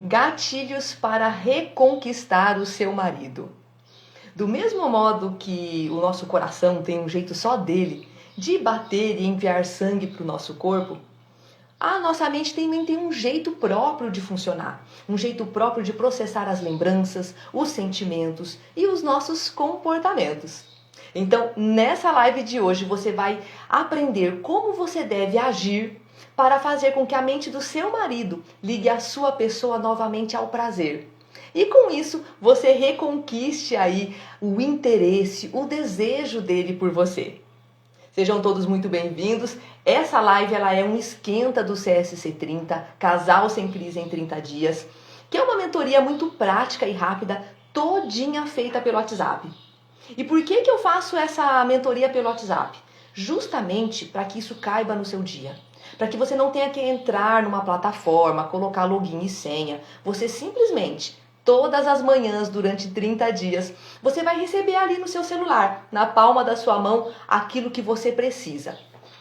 Gatilhos para reconquistar o seu marido. Do mesmo modo que o nosso coração tem um jeito só dele de bater e enviar sangue para o nosso corpo, a nossa mente também tem um jeito próprio de funcionar, um jeito próprio de processar as lembranças, os sentimentos e os nossos comportamentos. Então, nessa live de hoje, você vai aprender como você deve agir para fazer com que a mente do seu marido ligue a sua pessoa novamente ao prazer. E com isso, você reconquiste aí o interesse, o desejo dele por você. Sejam todos muito bem-vindos. Essa live ela é um esquenta do CSC 30, Casal Sem Crise em 30 Dias, que é uma mentoria muito prática e rápida, todinha feita pelo WhatsApp. E por que eu faço essa mentoria pelo WhatsApp? Justamente para que isso caiba no seu dia. Para que você não tenha que entrar numa plataforma, colocar login e senha. Você simplesmente, todas as manhãs, durante 30 dias, você vai receber ali no seu celular, na palma da sua mão, aquilo que você precisa.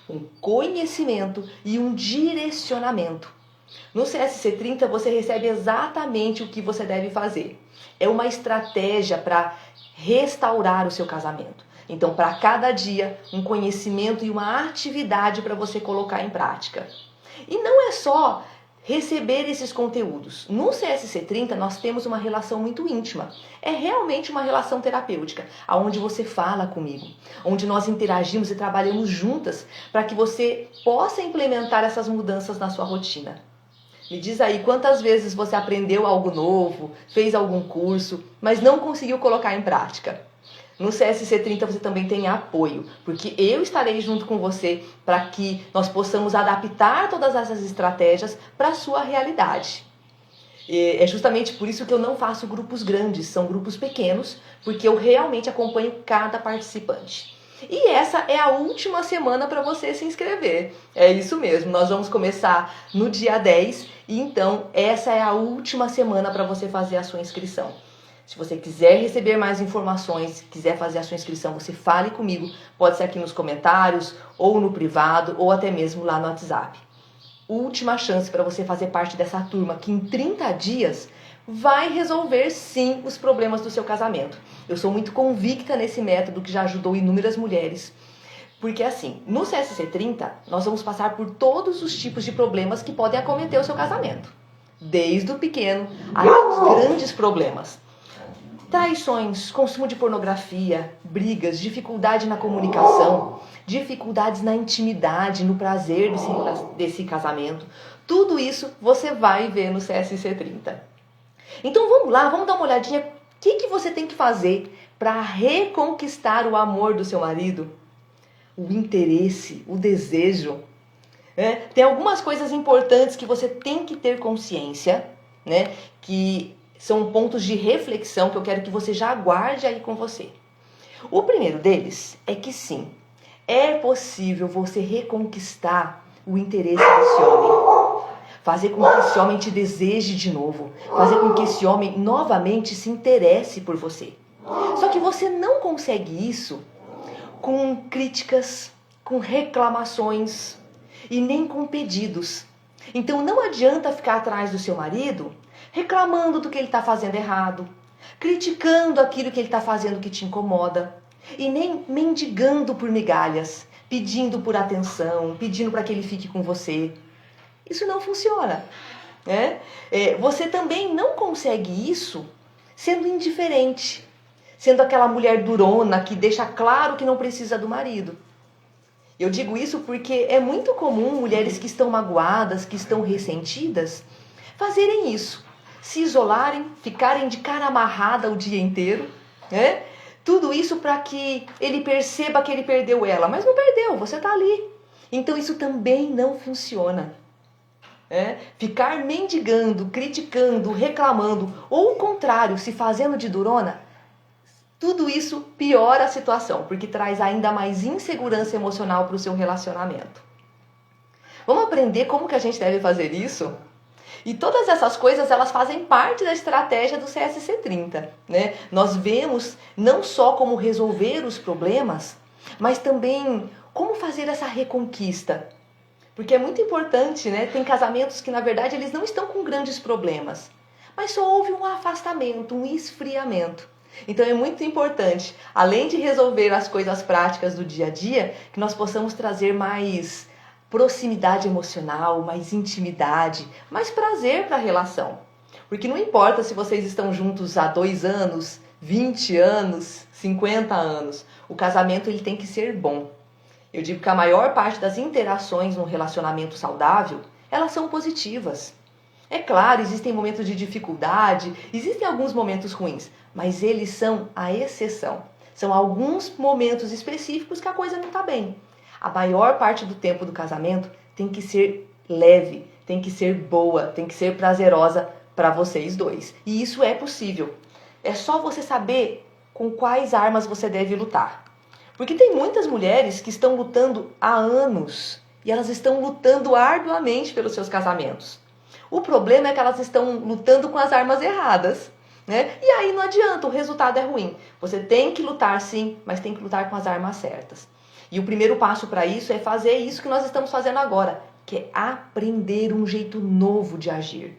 Um conhecimento e um direcionamento. No CSC 30 você recebe exatamente o que você deve fazer. É uma estratégia para restaurar o seu casamento. Então, para cada dia, um conhecimento e uma atividade para você colocar em prática. E não é só receber esses conteúdos. No CSC 30 nós temos uma relação muito íntima. É realmente uma relação terapêutica, onde você fala comigo, onde nós interagimos e trabalhamos juntas para que você possa implementar essas mudanças na sua rotina. Me diz aí quantas vezes você aprendeu algo novo, fez algum curso, mas não conseguiu colocar em prática. No CSC 30 você também tem apoio, porque eu estarei junto com você para que nós possamos adaptar todas essas estratégias para a sua realidade. E é justamente por isso que eu não faço grupos grandes, são grupos pequenos, porque eu realmente acompanho cada participante. E essa é a última semana para você se inscrever. É isso mesmo, nós vamos começar no dia 10 e então essa é a última semana para você fazer a sua inscrição. Se você quiser receber mais informações, quiser fazer a sua inscrição, você fale comigo. Pode ser aqui nos comentários, ou no privado, ou até mesmo lá no WhatsApp. Última chance para você fazer parte dessa turma que em 30 dias vai resolver sim os problemas do seu casamento. Eu sou muito convicta nesse método que já ajudou inúmeras mulheres. Porque assim, no CSC 30, nós vamos passar por todos os tipos de problemas que podem acometer o seu casamento. Desde o pequeno até os grandes problemas. Traições, consumo de pornografia, brigas, dificuldade na comunicação, dificuldades na intimidade, no prazer desse casamento. Tudo isso você vai ver no CSC 30. Então vamos lá, vamos dar uma olhadinha. O que você tem que fazer para reconquistar o amor do seu marido? O interesse, o desejo. Né? Tem algumas coisas importantes que você tem que ter consciência, né? Que são pontos de reflexão que eu quero que você já guarde aí com você. O primeiro deles é que sim, é possível você reconquistar o interesse desse homem. Fazer com que esse homem te deseje de novo. Fazer com que esse homem novamente se interesse por você. Só que você não consegue isso com críticas, com reclamações e nem com pedidos. Então não adianta ficar atrás do seu marido reclamando do que ele está fazendo errado, criticando aquilo que ele está fazendo que te incomoda, e nem mendigando por migalhas, pedindo por atenção, pedindo para que ele fique com você. Isso não funciona. Né? Você também não consegue isso sendo indiferente, sendo aquela mulher durona que deixa claro que não precisa do marido. Eu digo isso porque é muito comum mulheres que estão magoadas, que estão ressentidas, fazerem isso. Se isolarem, ficarem de cara amarrada o dia inteiro, né? Tudo isso para que ele perceba que ele perdeu ela. Mas não perdeu, você está ali. Então isso também não funciona. Ficar mendigando, criticando, reclamando, ou o contrário, se fazendo de durona, tudo isso piora a situação, porque traz ainda mais insegurança emocional para o seu relacionamento. Vamos aprender como que a gente deve fazer isso? E todas essas coisas, elas fazem parte da estratégia do CSC 30, né? Nós vemos não só como resolver os problemas, mas também como fazer essa reconquista. Porque é muito importante, né? Tem casamentos que, na verdade, eles não estão com grandes problemas. mas só houve um afastamento, um esfriamento. Então é muito importante, além de resolver as coisas práticas do dia a dia, que nós possamos trazer mais proximidade emocional, mais intimidade, mais prazer para a relação. Porque não importa se vocês estão juntos há 2 anos, 20 anos, 50 anos, o casamento ele tem que ser bom. Eu digo que a maior parte das interações num relacionamento saudável, elas são positivas. É claro, existem momentos de dificuldade, existem alguns momentos ruins, mas eles são a exceção. São alguns momentos específicos que a coisa não está bem. A maior parte do tempo do casamento tem que ser leve, tem que ser boa, tem que ser prazerosa para vocês dois. E isso é possível. É só você saber com quais armas você deve lutar. Porque tem muitas mulheres que estão lutando há anos e elas estão lutando arduamente pelos seus casamentos. O problema é que elas estão lutando com as armas erradas, né? E aí não adianta, o resultado é ruim. Você tem que lutar sim, mas tem que lutar com as armas certas. E o primeiro passo para isso é fazer isso que nós estamos fazendo agora, que é aprender um jeito novo de agir.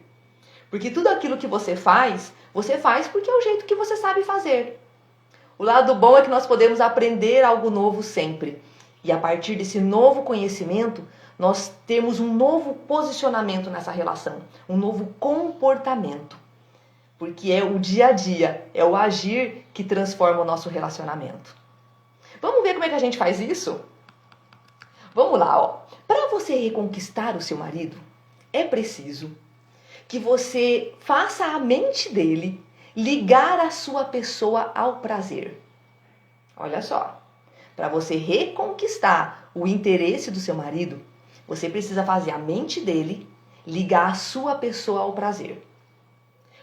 Porque tudo aquilo que você faz porque é o jeito que você sabe fazer. O lado bom é que nós podemos aprender algo novo sempre. E a partir desse novo conhecimento, nós temos um novo posicionamento nessa relação, um novo comportamento. Porque é o dia a dia, é o agir que transforma o nosso relacionamento. Vamos ver como é que a gente faz isso? Vamos lá, ó. Para você reconquistar o seu marido, é preciso que você faça a mente dele ligar a sua pessoa ao prazer. Olha só, para você reconquistar o interesse do seu marido, você precisa fazer a mente dele ligar a sua pessoa ao prazer.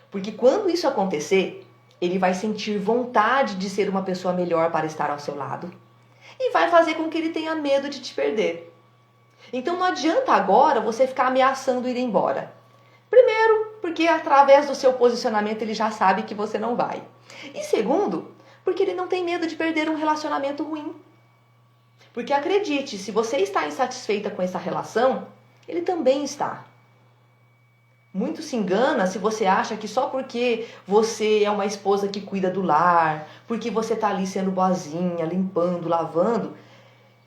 Porque quando isso acontecer, ele vai sentir vontade de ser uma pessoa melhor para estar ao seu lado e vai fazer com que ele tenha medo de te perder. Então não adianta agora você ficar ameaçando ir embora. Primeiro, porque através do seu posicionamento ele já sabe que você não vai. E segundo, porque ele não tem medo de perder um relacionamento ruim. Porque acredite, se você está insatisfeita com essa relação, ele também está. Muito se engana se você acha que só porque você é uma esposa que cuida do lar, porque você está ali sendo boazinha, limpando, lavando,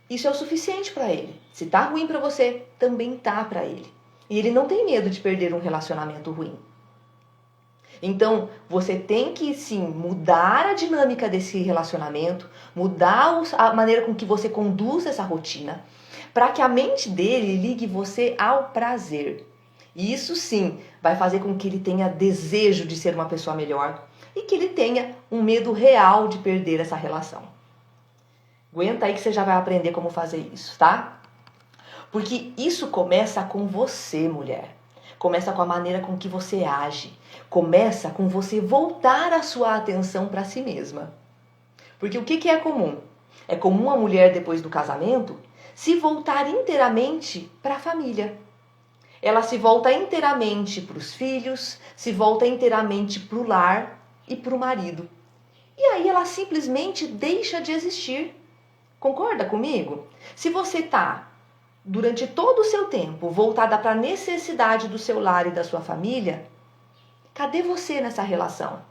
isso é o suficiente para ele. Se está ruim para você, também tá para ele. E ele não tem medo de perder um relacionamento ruim. Então, você tem que, sim, mudar a dinâmica desse relacionamento, mudar a maneira com que você conduz essa rotina, para que a mente dele ligue você ao prazer. E isso, sim, vai fazer com que ele tenha desejo de ser uma pessoa melhor e que ele tenha um medo real de perder essa relação. Aguenta aí que você já vai aprender como fazer isso, tá? Porque isso começa com você, mulher. Começa com a maneira com que você age. Começa com você voltar a sua atenção para si mesma. Porque o que é comum? É comum a mulher, depois do casamento, se voltar inteiramente para a família. Ela se volta inteiramente para os filhos, se volta inteiramente para o lar e para o marido. E aí ela simplesmente deixa de existir. Concorda comigo? Se você está durante todo o seu tempo voltada para a necessidade do seu lar e da sua família, cadê você nessa relação?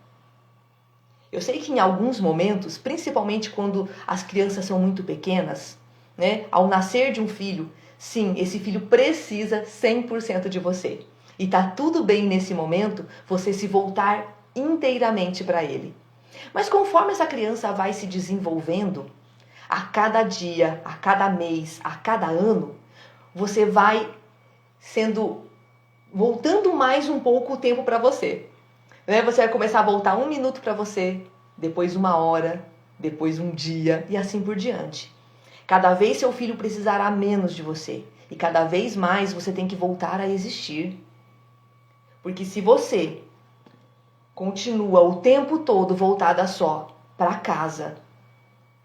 Eu sei que em alguns momentos, principalmente quando as crianças são muito pequenas, né, ao nascer de um filho, sim, esse filho precisa 100% de você. E tá tudo bem nesse momento você se voltar inteiramente para ele. Mas conforme essa criança vai se desenvolvendo, a cada dia, a cada mês, a cada ano, você vai voltando mais um pouco o tempo para você. Né? Você vai começar a voltar 1 minuto para você, depois 1 hora, depois 1 dia e assim por diante. Cada vez seu filho precisará menos de você e cada vez mais você tem que voltar a existir. Porque se você continua o tempo todo voltada só para casa,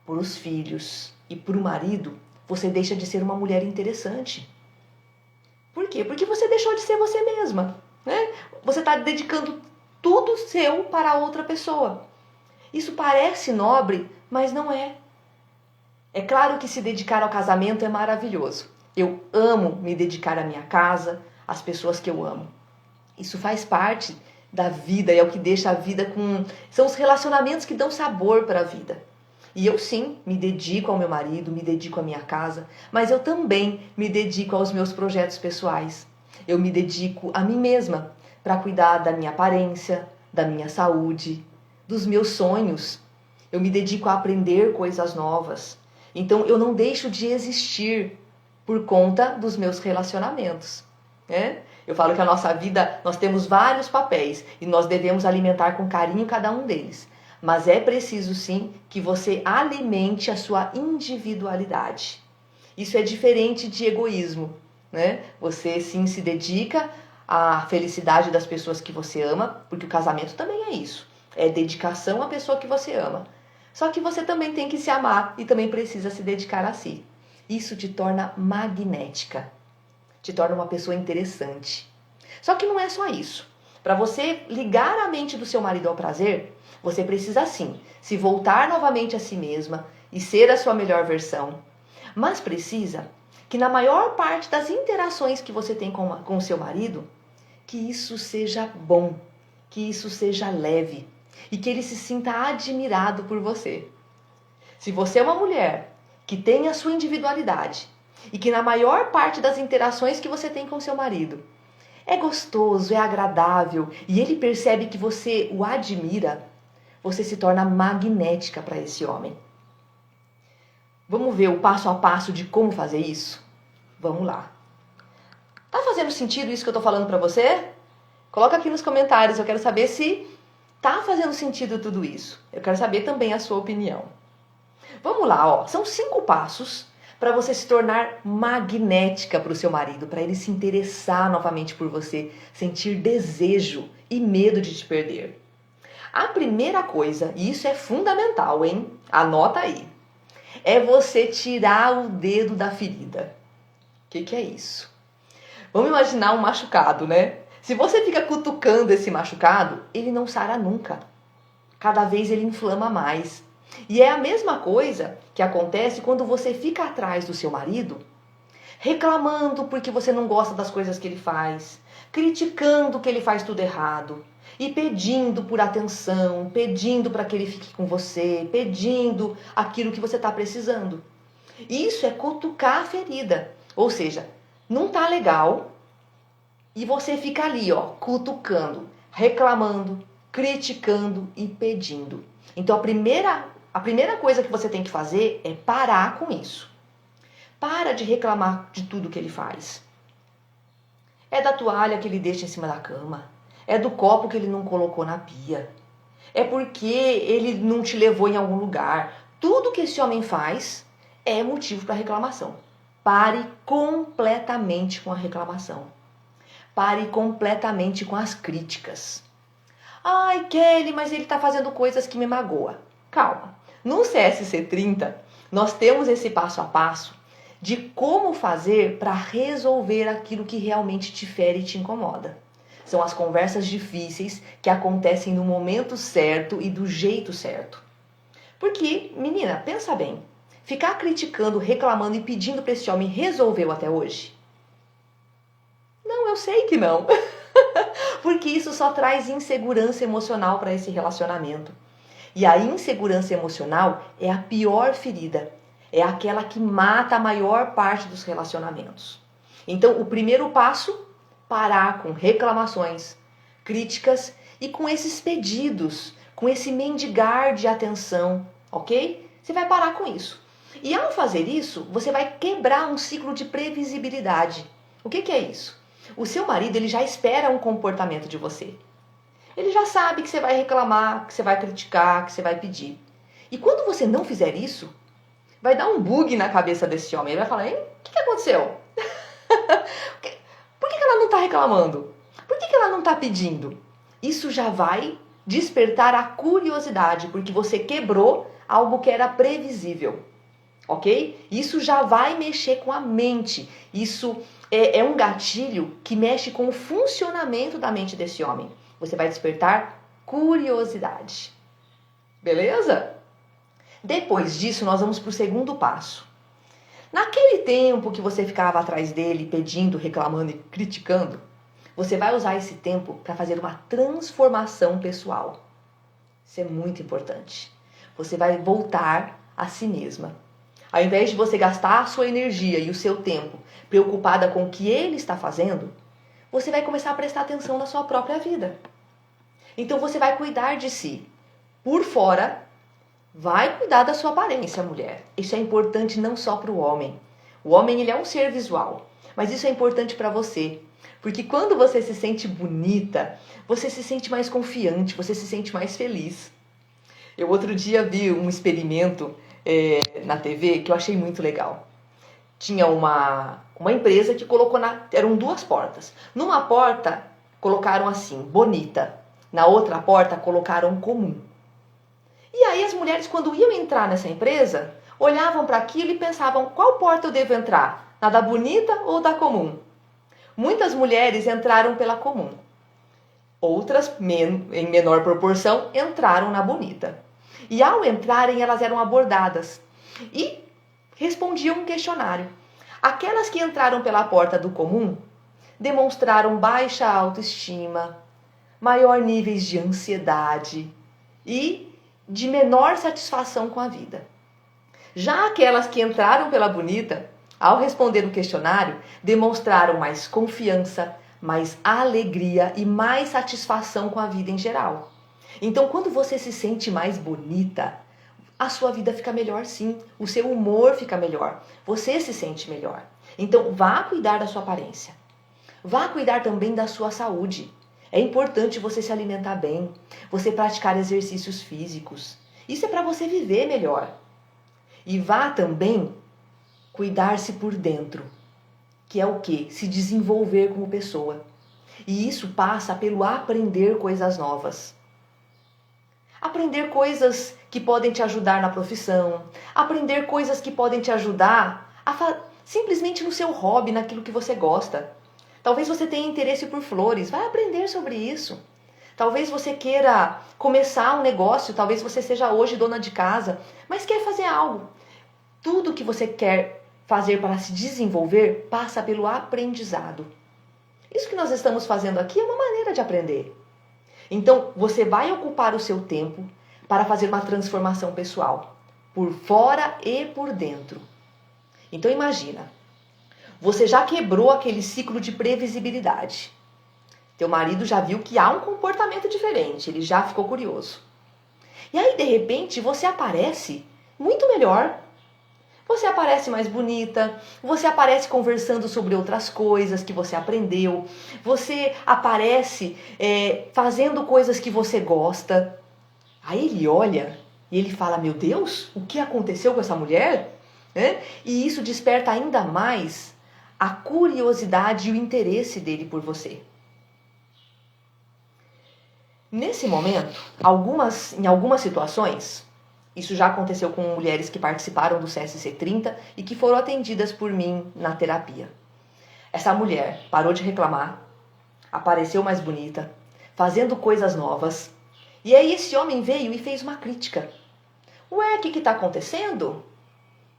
para os filhos e para o marido, você deixa de ser uma mulher interessante. Por quê? Porque você deixou de ser você mesma. Né? Você está dedicando tudo seu para outra pessoa. Isso parece nobre, mas não é. É claro que se dedicar ao casamento é maravilhoso. Eu amo me dedicar à minha casa, às pessoas que eu amo. Isso faz parte da vida, é o que deixa a vida com... São os relacionamentos que dão sabor para a vida. E eu sim, me dedico ao meu marido, me dedico à minha casa, mas eu também me dedico aos meus projetos pessoais. Eu me dedico a mim mesma para cuidar da minha aparência, da minha saúde, dos meus sonhos. Eu me dedico a aprender coisas novas. Então eu não deixo de existir por conta dos meus relacionamentos, né? Eu falo que a nossa vida, nós temos vários papéis e nós devemos alimentar com carinho cada um deles. Mas é preciso sim que você alimente a sua individualidade. Isso é diferente de egoísmo, né? Você sim se dedica à felicidade das pessoas que você ama, porque o casamento também é isso. É dedicação à pessoa que você ama. Só que você também tem que se amar e também precisa se dedicar a si. Isso te torna magnética, te torna uma pessoa interessante. Só que não é só isso. Para você ligar a mente do seu marido ao prazer, você precisa sim se voltar novamente a si mesma e ser a sua melhor versão. Mas precisa que na maior parte das interações que você tem com o seu marido, que isso seja bom, que isso seja leve e que ele se sinta admirado por você. Se você é uma mulher que tem a sua individualidade e que na maior parte das interações que você tem com seu marido é gostoso, é agradável e ele percebe que você o admira, você se torna magnética para esse homem. Vamos ver o passo a passo de como fazer isso? Vamos lá. Tá fazendo sentido isso que eu tô falando para você? Coloca aqui nos comentários, eu quero saber se tá fazendo sentido tudo isso. Eu quero saber também a sua opinião. Vamos lá, ó. São 5 passos para você se tornar magnética para o seu marido, para ele se interessar novamente por você, sentir desejo e medo de te perder. A primeira coisa, e isso é fundamental, hein? Anota aí. É você tirar o dedo da ferida. O que é isso? Vamos imaginar um machucado, né? Se você fica cutucando esse machucado, ele não sara nunca. Cada vez ele inflama mais. E é a mesma coisa que acontece quando você fica atrás do seu marido, reclamando porque você não gosta das coisas que ele faz, criticando que ele faz tudo errado e pedindo por atenção, pedindo para que ele fique com você, pedindo aquilo que você está precisando. Isso é cutucar a ferida. Ou seja, não tá legal e você fica ali, ó, cutucando, reclamando, criticando e pedindo. Então a primeira coisa que você tem que fazer é parar com isso. Para de reclamar de tudo que ele faz. É da toalha que ele deixa em cima da cama. É do copo que ele não colocou na pia. É porque ele não te levou em algum lugar. Tudo que esse homem faz é motivo para reclamação. Pare completamente com a reclamação. Pare completamente com as críticas. Ai, Kelly, mas ele está fazendo coisas que me magoam. Calma. No CSC 30, nós temos esse passo a passo de como fazer para resolver aquilo que realmente te fere e te incomoda. São as conversas difíceis que acontecem no momento certo e do jeito certo. Porque, menina, pensa bem. Ficar criticando, reclamando e pedindo para esse homem resolveu até hoje? Não, eu sei que não. Porque isso só traz insegurança emocional para esse relacionamento. E a insegurança emocional é a pior ferida. É aquela que mata a maior parte dos relacionamentos. Então, o primeiro passo, parar com reclamações, críticas e com esses pedidos, com esse mendigar de atenção, ok? Você vai parar com isso. E ao fazer isso, você vai quebrar um ciclo de previsibilidade. O que é isso? O seu marido ele já espera um comportamento de você. Ele já sabe que você vai reclamar, que você vai criticar, que você vai pedir. E quando você não fizer isso, vai dar um bug na cabeça desse homem. Ele vai falar, hein? O que aconteceu? Por que ela não está reclamando? Por que ela não está pedindo? Isso já vai despertar a curiosidade, porque você quebrou algo que era previsível. Ok? Isso já vai mexer com a mente. Isso é um gatilho que mexe com o funcionamento da mente desse homem. Você vai despertar curiosidade. Beleza? Depois disso, nós vamos para o segundo passo. Naquele tempo que você ficava atrás dele, pedindo, reclamando e criticando, Você vai usar esse tempo para fazer uma transformação pessoal. Isso é muito importante. Você vai voltar a si mesma. Ao invés de você gastar a sua energia e o seu tempo preocupada com o que ele está fazendo, você vai começar a prestar atenção na sua própria vida. Então você vai cuidar de si. Por fora, vai cuidar da sua aparência, mulher. Isso é importante não só para o homem. O homem, ele é um ser visual, mas isso é importante para você. Porque quando você se sente bonita, você se sente mais confiante, você se sente mais feliz. Eu outro dia vi um experimento na TV que eu achei muito legal. Tinha uma empresa que colocou eram duas portas. Numa porta colocaram assim, bonita. Na outra porta colocaram comum. E aí as mulheres, quando iam entrar nessa empresa, olhavam para aquilo e pensavam, qual porta eu devo entrar? Na da bonita ou da comum? Muitas mulheres entraram pela comum. Outras, em menor proporção, entraram na bonita. E ao entrarem, elas eram abordadas e respondiam um questionário. Aquelas que entraram pela porta do comum demonstraram baixa autoestima, maior níveis de ansiedade e de menor satisfação com a vida. Já aquelas que entraram pela bonita, ao responder o questionário, demonstraram mais confiança, mais alegria e mais satisfação com a vida em geral. Então, quando você se sente mais bonita, a sua vida fica melhor sim, o seu humor fica melhor, você se sente melhor. Então, vá cuidar da sua aparência. Vá cuidar também da sua saúde. É importante você se alimentar bem, você praticar exercícios físicos. Isso é para você viver melhor. E vá também cuidar-se por dentro, que é o quê? Se desenvolver como pessoa. E isso passa pelo aprender coisas novas. Aprender coisas que podem te ajudar na profissão, aprender coisas que podem te ajudar simplesmente no seu hobby, naquilo que você gosta. Talvez você tenha interesse por flores, vai aprender sobre isso. Talvez você queira começar um negócio, talvez você seja hoje dona de casa, mas quer fazer algo. Tudo que você quer fazer para se desenvolver passa pelo aprendizado. Isso que nós estamos fazendo aqui é uma maneira de aprender. Então, você vai ocupar o seu tempo para fazer uma transformação pessoal, por fora e por dentro. Então, imagina, você já quebrou aquele ciclo de previsibilidade. Teu marido já viu que há um comportamento diferente, ele já ficou curioso. E aí, de repente, você aparece muito melhor. Você aparece mais bonita, você aparece conversando sobre outras coisas que você aprendeu, você aparece fazendo coisas que você gosta. Aí ele olha e ele fala, meu Deus, o que aconteceu com essa mulher? E isso desperta ainda mais a curiosidade e o interesse dele por você. Nesse momento, em algumas situações, isso já aconteceu com mulheres que participaram do CSC 30 e que foram atendidas por mim na terapia. Essa mulher parou de reclamar, apareceu mais bonita, fazendo coisas novas. E aí esse homem veio e fez uma crítica. Ué, o que está acontecendo?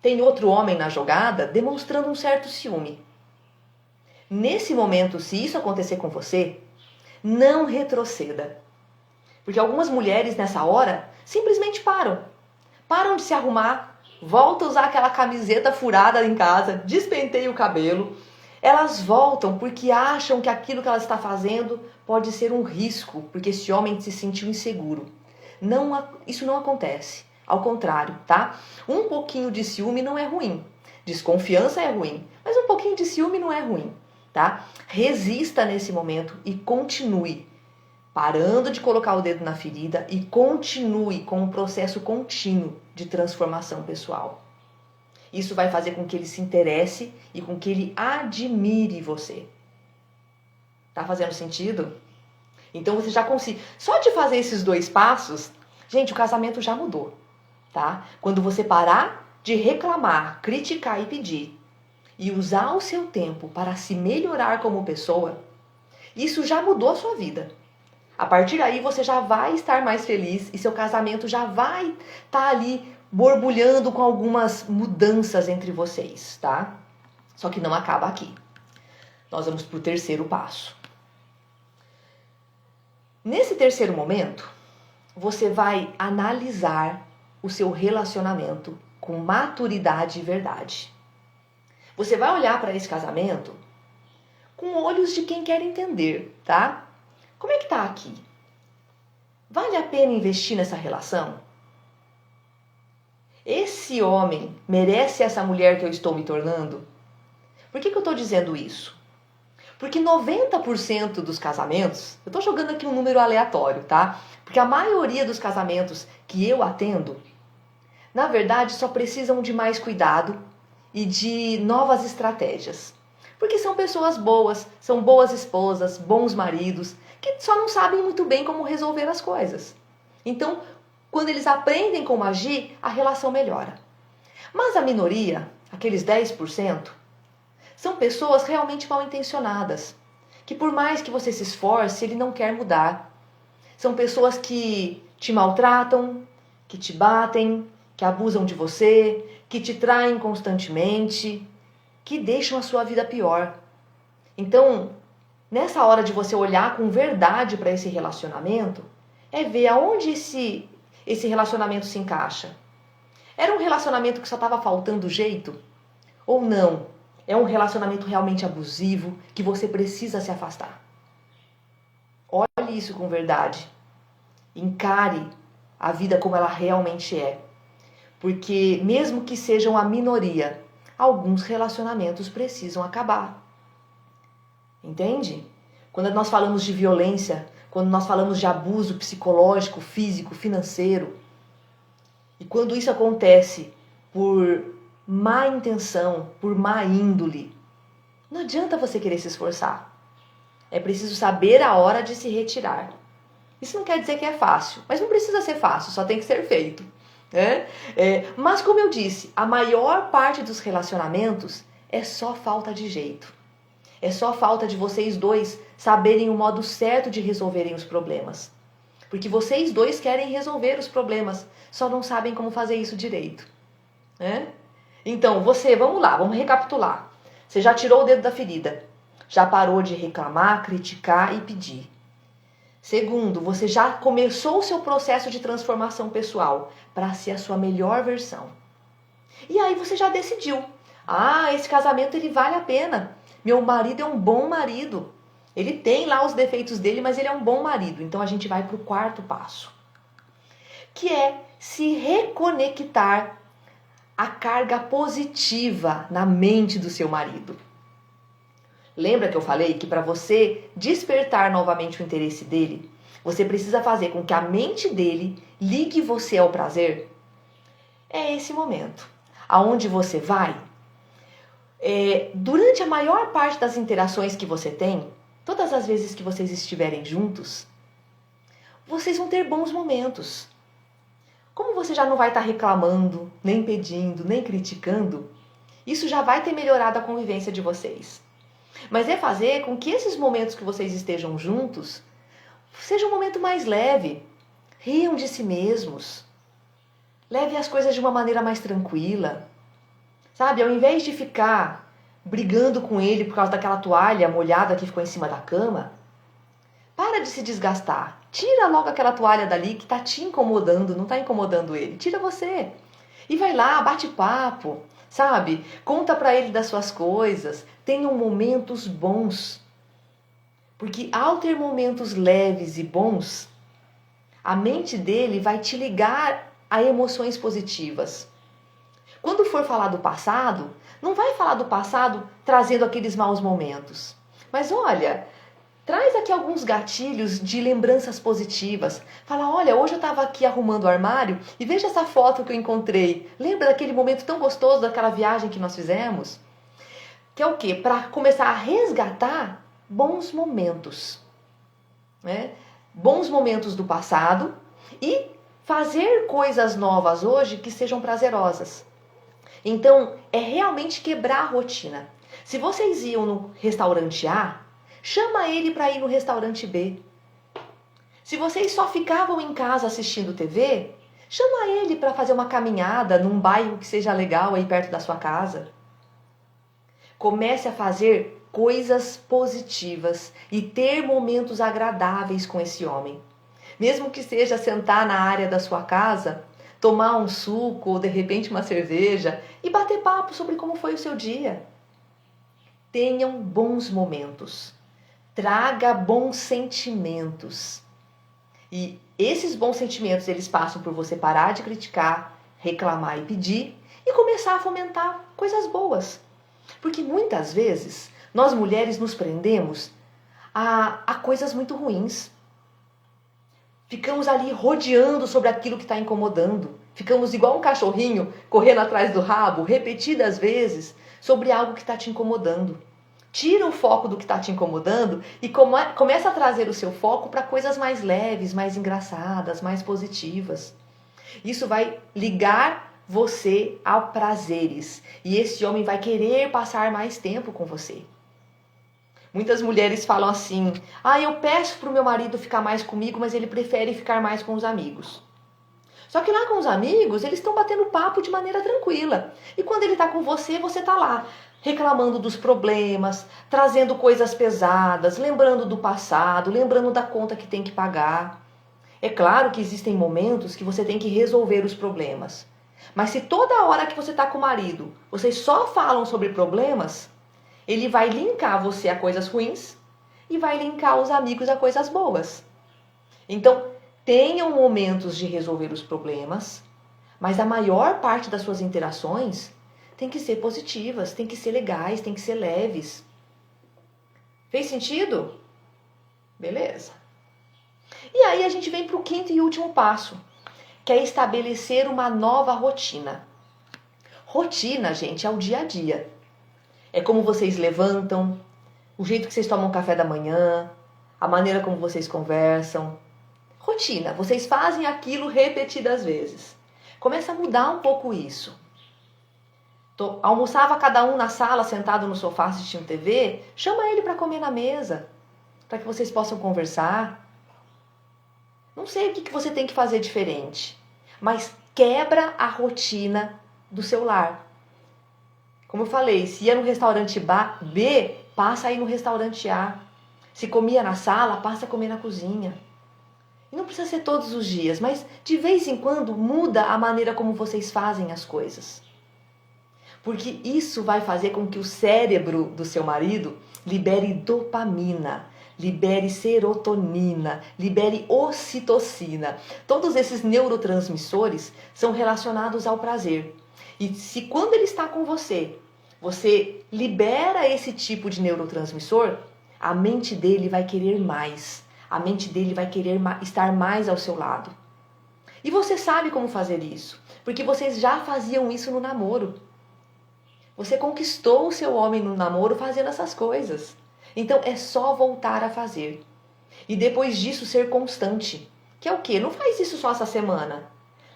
Tem outro homem na jogada demonstrando um certo ciúme. Nesse momento, se isso acontecer com você, não retroceda. Porque algumas mulheres nessa hora simplesmente param de se arrumar, voltam a usar aquela camiseta furada em casa, despenteiam o cabelo. Elas voltam porque acham que aquilo que ela está fazendo pode ser um risco, porque esse homem se sentiu inseguro. Isso não acontece. Ao contrário, tá? Um pouquinho de ciúme não é ruim. Desconfiança é ruim, mas um pouquinho de ciúme não é ruim, tá? Resista nesse momento e continue. Parando de colocar o dedo na ferida e continue com um processo contínuo de transformação pessoal. Isso vai fazer com que ele se interesse e com que ele admire você. Tá fazendo sentido? Então você já consegue. Só de fazer esses 2 passos, gente, o casamento já mudou, tá? Quando você parar de reclamar, criticar e pedir e usar o seu tempo para se melhorar como pessoa, isso já mudou a sua vida. A partir daí você já vai estar mais feliz e seu casamento já vai estar ali borbulhando com algumas mudanças entre vocês, tá? Só que não acaba aqui. Nós vamos para o 3º passo. Nesse terceiro momento, você vai analisar o seu relacionamento com maturidade e verdade. Você vai olhar para esse casamento com olhos de quem quer entender, tá? Como é que tá aqui? Vale a pena investir nessa relação? Esse homem merece essa mulher que eu estou me tornando? Por que eu estou dizendo isso? Porque 90% dos casamentos, eu estou jogando aqui um número aleatório, tá? Porque a maioria dos casamentos que eu atendo, na verdade, só precisam de mais cuidado e de novas estratégias. Porque são pessoas boas, são boas esposas, bons maridos, que só não sabem muito bem como resolver as coisas. Então, quando eles aprendem como agir, a relação melhora. Mas a minoria, aqueles 10%, são pessoas realmente mal intencionadas, que por mais que você se esforce, ele não quer mudar. São pessoas que te maltratam, que te batem, que abusam de você, que te traem constantemente, que deixam a sua vida pior. Então, nessa hora de você olhar com verdade para esse relacionamento, é ver aonde esse relacionamento se encaixa. Era um relacionamento que só estava faltando jeito? Ou não? É um relacionamento realmente abusivo que você precisa se afastar. Olhe isso com verdade. Encare a vida como ela realmente é. Porque mesmo que sejam a minoria, alguns relacionamentos precisam acabar. Entende? Quando nós falamos de violência, quando nós falamos de abuso psicológico, físico, financeiro, e quando isso acontece por má intenção, por má índole, não adianta você querer se esforçar. É preciso saber a hora de se retirar. Isso não quer dizer que é fácil, mas não precisa ser fácil, só tem que ser feito. Né? Mas como eu disse, a maior parte dos relacionamentos é só falta de jeito. É só falta de vocês dois saberem o modo certo de resolverem os problemas. Porque vocês dois querem resolver os problemas, só não sabem como fazer isso direito. Né? Então, vamos lá, vamos recapitular. Você já tirou o dedo da ferida, já parou de reclamar, criticar e pedir. Segundo, você já começou o seu processo de transformação pessoal para ser a sua melhor versão. E aí você já decidiu. Esse casamento ele vale a pena. Meu marido é um bom marido. Ele tem lá os defeitos dele, mas ele é um bom marido. Então a gente vai para o quarto passo, que é se reconectar a carga positiva na mente do seu marido. Lembra que eu falei que para você despertar novamente o interesse dele, você precisa fazer com que a mente dele ligue você ao prazer? É esse momento. Aonde você vai? Durante a maior parte das interações que você tem, todas as vezes que vocês estiverem juntos, vocês vão ter bons momentos. Como você já não vai estar reclamando, nem pedindo, nem criticando, isso já vai ter melhorado a convivência de vocês. Mas é fazer com que esses momentos que vocês estejam juntos seja um momento mais leve. Riam de si mesmos. Leve as coisas de uma maneira mais tranquila. Sabe, ao invés de ficar brigando com ele por causa daquela toalha molhada que ficou em cima da cama, para de se desgastar. Tira logo aquela toalha dali que está te incomodando, não está incomodando ele. Tira você. E vai lá, bate papo, sabe? Conta para ele das suas coisas. Tenham momentos bons. Porque ao ter momentos leves e bons, a mente dele vai te ligar a emoções positivas. Quando for falar do passado, não vai falar do passado trazendo aqueles maus momentos. Mas olha, traz aqui alguns gatilhos de lembranças positivas. Fala, olha, hoje eu estava aqui arrumando o armário e veja essa foto que eu encontrei. Lembra daquele momento tão gostoso daquela viagem que nós fizemos? Que é o quê? Para começar a resgatar bons momentos. Né? Bons momentos do passado e fazer coisas novas hoje que sejam prazerosas. Então, é realmente quebrar a rotina. Se vocês iam no restaurante A, chama ele para ir no restaurante B. Se vocês só ficavam em casa assistindo TV, chama ele para fazer uma caminhada num bairro que seja legal aí perto da sua casa. Comece a fazer coisas positivas e ter momentos agradáveis com esse homem. Mesmo que seja sentar na área da sua casa, tomar um suco ou de repente uma cerveja e bater papo sobre como foi o seu dia. Tenham bons momentos. Traga bons sentimentos. E esses bons sentimentos, eles passam por você parar de criticar, reclamar e pedir e começar a fomentar coisas boas. Porque muitas vezes nós mulheres nos prendemos a coisas muito ruins. Ficamos ali rodeando sobre aquilo que está incomodando. Ficamos igual um cachorrinho correndo atrás do rabo repetidas vezes sobre algo que está te incomodando. Tira o foco do que está te incomodando e começa a trazer o seu foco para coisas mais leves, mais engraçadas, mais positivas. Isso vai ligar você a prazeres e esse homem vai querer passar mais tempo com você. Muitas mulheres falam assim: eu peço para o meu marido ficar mais comigo, mas ele prefere ficar mais com os amigos. Só que lá com os amigos, eles estão batendo papo de maneira tranquila. E quando ele está com você, você está lá, reclamando dos problemas, trazendo coisas pesadas, lembrando do passado, lembrando da conta que tem que pagar. É claro que existem momentos que você tem que resolver os problemas. Mas se toda hora que você está com o marido, vocês só falam sobre problemas, ele vai linkar você a coisas ruins e vai linkar os amigos a coisas boas. Então, tenham momentos de resolver os problemas, mas a maior parte das suas interações tem que ser positivas, tem que ser legais, tem que ser leves. Fez sentido? Beleza. E aí a gente vem para o quinto e último passo, que é estabelecer uma nova rotina. Rotina, gente, é o dia a dia. É como vocês levantam, o jeito que vocês tomam café da manhã, a maneira como vocês conversam. Rotina, vocês fazem aquilo repetidas vezes. Começa a mudar um pouco isso. Almoçava cada um na sala, sentado no sofá assistindo TV, chama ele para comer na mesa, para que vocês possam conversar. Não sei o que você tem que fazer diferente, mas quebra a rotina do seu lar. Como eu falei, se ia no restaurante B, passa a ir no restaurante A. Se comia na sala, passa a comer na cozinha. E não precisa ser todos os dias, mas de vez em quando muda a maneira como vocês fazem as coisas. Porque isso vai fazer com que o cérebro do seu marido libere dopamina, libere serotonina, libere ocitocina. Todos esses neurotransmissores são relacionados ao prazer. E se quando ele está com você, você libera esse tipo de neurotransmissor, a mente dele vai querer mais. A mente dele vai querer estar mais ao seu lado. E você sabe como fazer isso, porque vocês já faziam isso no namoro. Você conquistou o seu homem no namoro fazendo essas coisas. Então é só voltar a fazer. E depois disso ser constante. Que é o quê? Não faz isso só essa semana.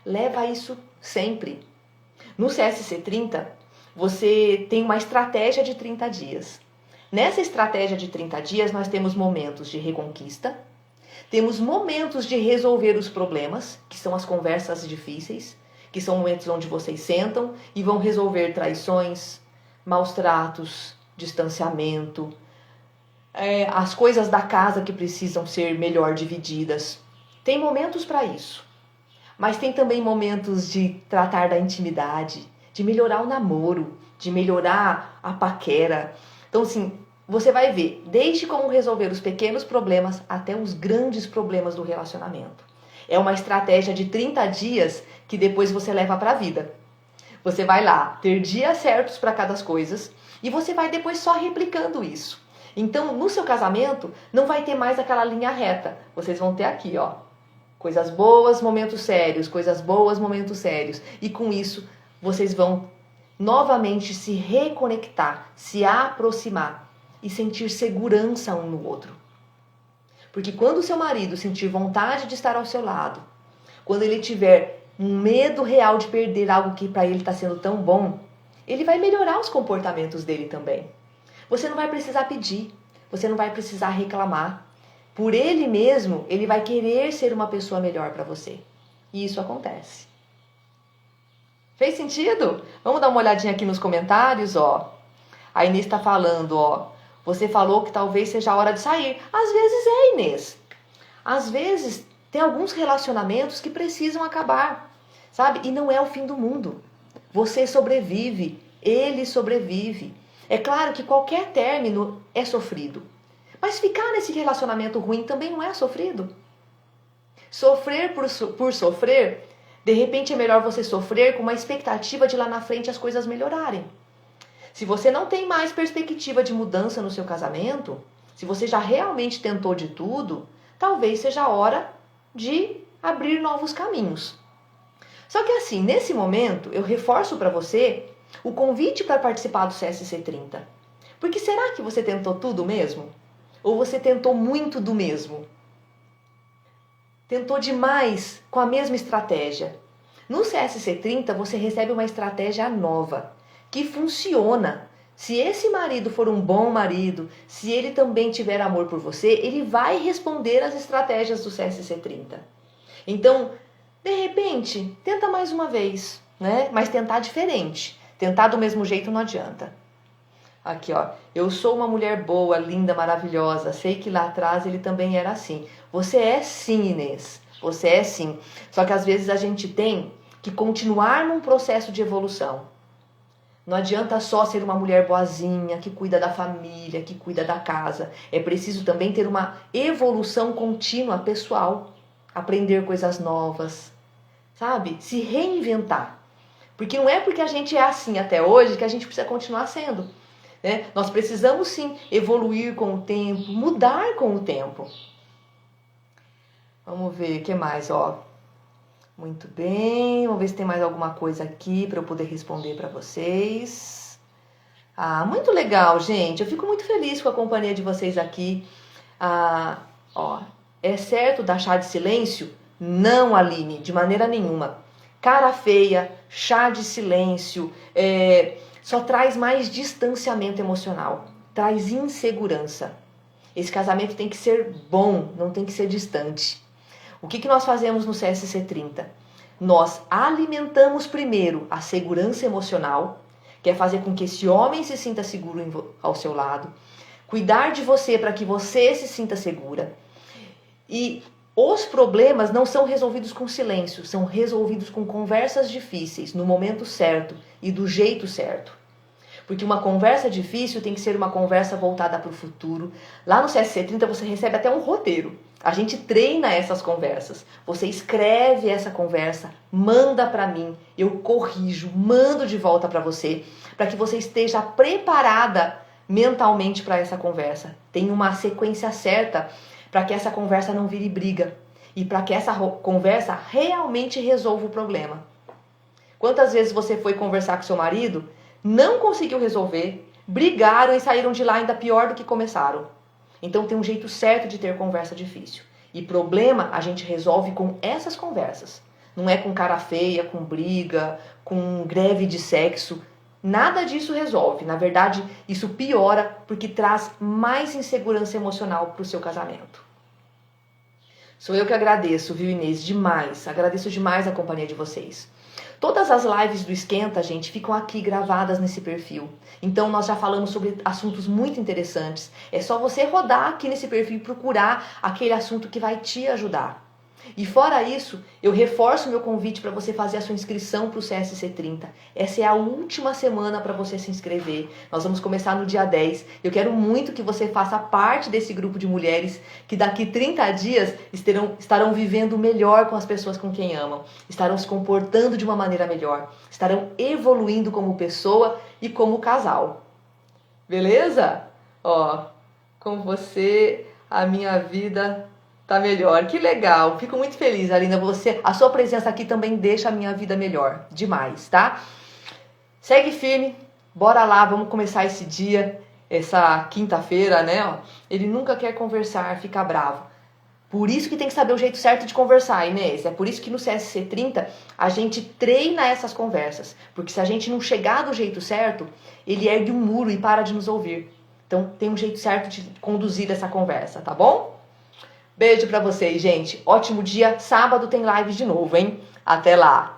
Leva isso sempre. No CSC 30, você tem uma estratégia de 30 dias. Nessa estratégia de 30 dias, nós temos momentos de reconquista, temos momentos de resolver os problemas, que são as conversas difíceis, que são momentos onde vocês sentam e vão resolver traições, maus tratos, distanciamento, as coisas da casa que precisam ser melhor divididas. Tem momentos para isso. Mas tem também momentos de tratar da intimidade, de melhorar o namoro, de melhorar a paquera. Então, assim, você vai ver desde como resolver os pequenos problemas até os grandes problemas do relacionamento. É uma estratégia de 30 dias que depois você leva para a vida. Você vai lá ter dias certos para cada coisa e você vai depois só replicando isso. Então, no seu casamento, não vai ter mais aquela linha reta. Vocês vão ter aqui, ó. Coisas boas, momentos sérios. Coisas boas, momentos sérios. E com isso, vocês vão novamente se reconectar, se aproximar e sentir segurança um no outro. Porque quando o seu marido sentir vontade de estar ao seu lado, quando ele tiver um medo real de perder algo que para ele está sendo tão bom, ele vai melhorar os comportamentos dele também. Você não vai precisar pedir, você não vai precisar reclamar. Por ele mesmo, ele vai querer ser uma pessoa melhor para você. E isso acontece. Fez sentido? Vamos dar uma olhadinha aqui nos comentários, ó. A Inês está falando, ó. Você falou que talvez seja a hora de sair. Às vezes é, Inês. Às vezes tem alguns relacionamentos que precisam acabar, sabe? E não é o fim do mundo. Você sobrevive, ele sobrevive. É claro que qualquer término é sofrido. Mas ficar nesse relacionamento ruim também não é sofrido. Sofrer por sofrer, de repente é melhor você sofrer com uma expectativa de lá na frente as coisas melhorarem. Se você não tem mais perspectiva de mudança no seu casamento, se você já realmente tentou de tudo, talvez seja a hora de abrir novos caminhos. Só que assim, nesse momento, eu reforço para você o convite para participar do CSC 30. Porque será que você tentou tudo mesmo? Ou você tentou muito do mesmo? Tentou demais com a mesma estratégia? No CSC 30, você recebe uma estratégia nova, que funciona. Se esse marido for um bom marido, se ele também tiver amor por você, ele vai responder às estratégias do CSC 30. Então, de repente, tenta mais uma vez, né? Mas tentar diferente. Tentar do mesmo jeito não adianta. Aqui, ó. Eu sou uma mulher boa, linda, maravilhosa. Sei que lá atrás ele também era assim. Você é sim, Inês. Você é sim. Só que às vezes a gente tem que continuar num processo de evolução. Não adianta só ser uma mulher boazinha, que cuida da família, que cuida da casa. É preciso também ter uma evolução contínua pessoal. Aprender coisas novas, sabe? Se reinventar. Porque não é porque a gente é assim até hoje que a gente precisa continuar sendo. Né? Nós precisamos sim evoluir com o tempo, mudar com o tempo. Vamos ver o que mais, ó. Muito bem, vamos ver se tem mais alguma coisa aqui para eu poder responder para vocês. Ah, muito legal, gente. Eu fico muito feliz com a companhia de vocês aqui. Ah, ó, é certo dar chá de silêncio? Não, Aline, de maneira nenhuma. Cara feia, chá de silêncio, só traz mais distanciamento emocional, traz insegurança. Esse casamento tem que ser bom, não tem que ser distante. O que nós fazemos no CSC 30? Nós alimentamos primeiro a segurança emocional, que é fazer com que esse homem se sinta seguro ao seu lado, cuidar de você para que você se sinta segura. E os problemas não são resolvidos com silêncio, são resolvidos com conversas difíceis, no momento certo e do jeito certo. Porque uma conversa difícil tem que ser uma conversa voltada para o futuro. Lá no CSC 30 você recebe até um roteiro. A gente treina essas conversas. Você escreve essa conversa, manda para mim, eu corrijo, mando de volta para você, para que você esteja preparada mentalmente para essa conversa. Tem uma sequência certa para que essa conversa não vire briga e para que essa conversa realmente resolva o problema. Quantas vezes você foi conversar com seu marido, não conseguiu resolver, brigaram e saíram de lá ainda pior do que começaram? Então tem um jeito certo de ter conversa difícil. E problema a gente resolve com essas conversas. Não é com cara feia, com briga, com greve de sexo. Nada disso resolve. Na verdade, isso piora porque traz mais insegurança emocional para o seu casamento. Sou eu que agradeço, viu, Inês? Demais. Agradeço demais a companhia de vocês. Todas as lives do Esquenta, gente, ficam aqui gravadas nesse perfil. Então, nós já falamos sobre assuntos muito interessantes. É só você rodar aqui nesse perfil e procurar aquele assunto que vai te ajudar. E fora isso, eu reforço meu convite para você fazer a sua inscrição para o CSC 30. Essa é a última semana para você se inscrever. Nós vamos começar no dia 10. Eu quero muito que você faça parte desse grupo de mulheres que daqui 30 dias estarão vivendo melhor com as pessoas com quem amam. Estarão se comportando de uma maneira melhor. Estarão evoluindo como pessoa e como casal. Beleza? Ó, com você a minha vida tá melhor. Que legal. Fico muito feliz, Aline. A sua presença aqui também deixa a minha vida melhor. Demais, tá? Segue firme. Bora lá, vamos começar esse dia, essa quinta-feira, né? Ó, ele nunca quer conversar, fica bravo. Por isso que tem que saber o jeito certo de conversar, Inês. É por isso que no CSC 30 a gente treina essas conversas. Porque se a gente não chegar do jeito certo, ele ergue um muro e para de nos ouvir. Então tem um jeito certo de conduzir essa conversa, tá bom? Beijo pra vocês, gente. Ótimo dia. Sábado tem live de novo, hein? Até lá.